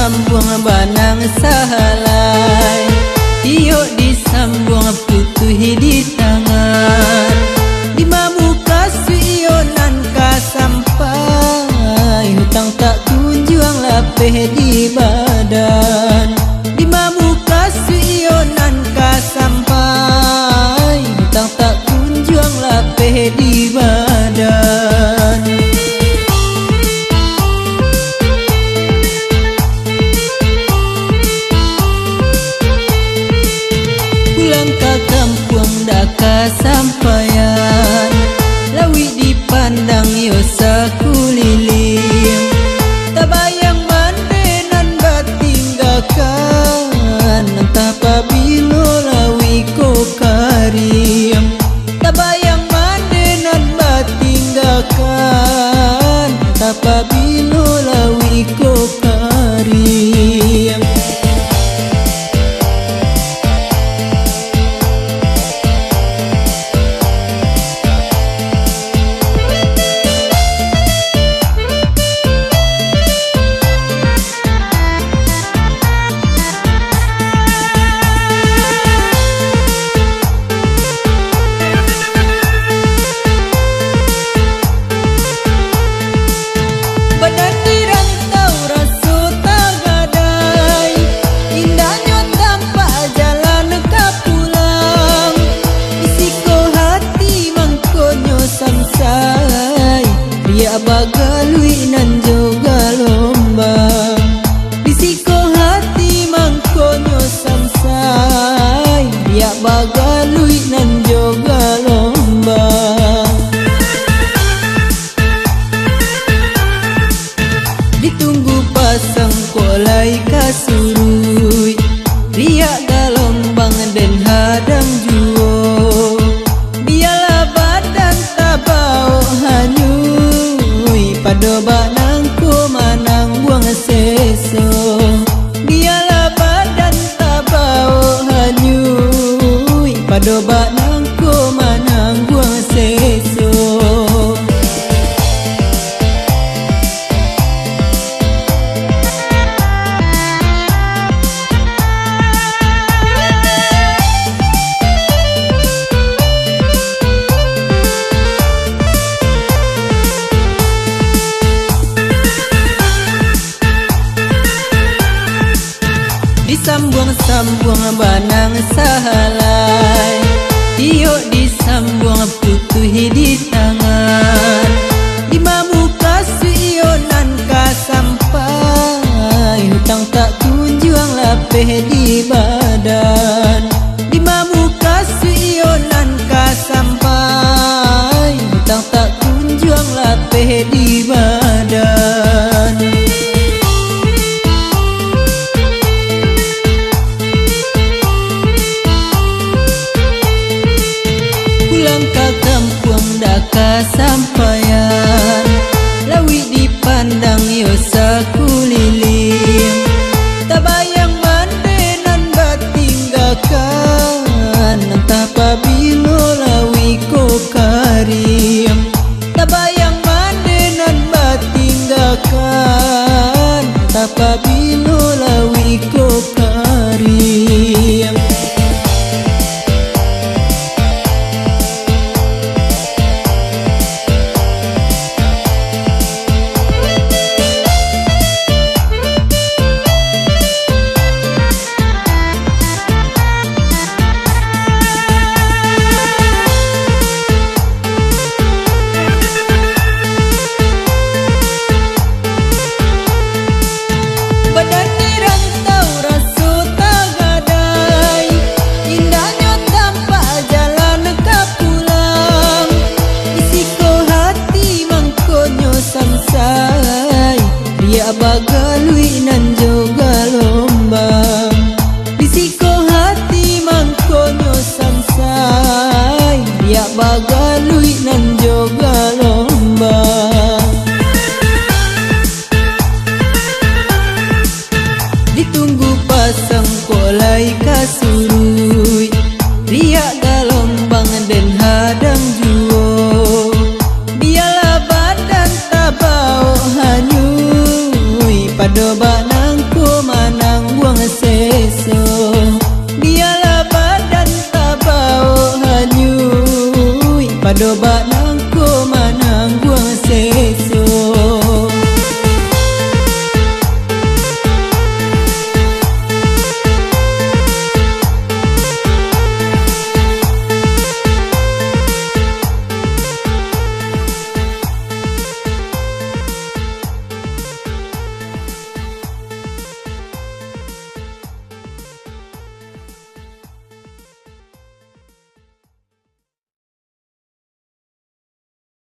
sambung banang sahalai, tiok disambung putuh di tangan, di mamuka suionan ka sampai, hutang tak kunjung lapeh di badan, di mamuka suionan ka sampai, hutang tak kunjung lapeh di badan. Pulang ke kampung dah kasampaian, lawi dipandang yo sakuliling, tak bayang mandenan batinggakan, entah pabilo lawi ko karim, tak bayang mandenan batinggakan, entah pabilo lawi ko karim. Bagalui nan joga lombang, bisiko hati mangkonyo samsai, dia bagalui nan joga lombang. Ditunggu pasang kolai kasurui, riak galombang dan hadang juo, biarlah badan tabau hanyu, pado banangku manang buang seso, dialah badan tabau hanyui, pado banangku manang buang seso. Disambung-sambung banang sahalai, tiok disambung putuh di tangan, di mamuka suionan ka sampai, hutang tak kunjung lapeh di badan, di mamuka suionan ka sampai, hutang tak kunjung lapeh di badan. Pulang ke kampung dah kasampaian,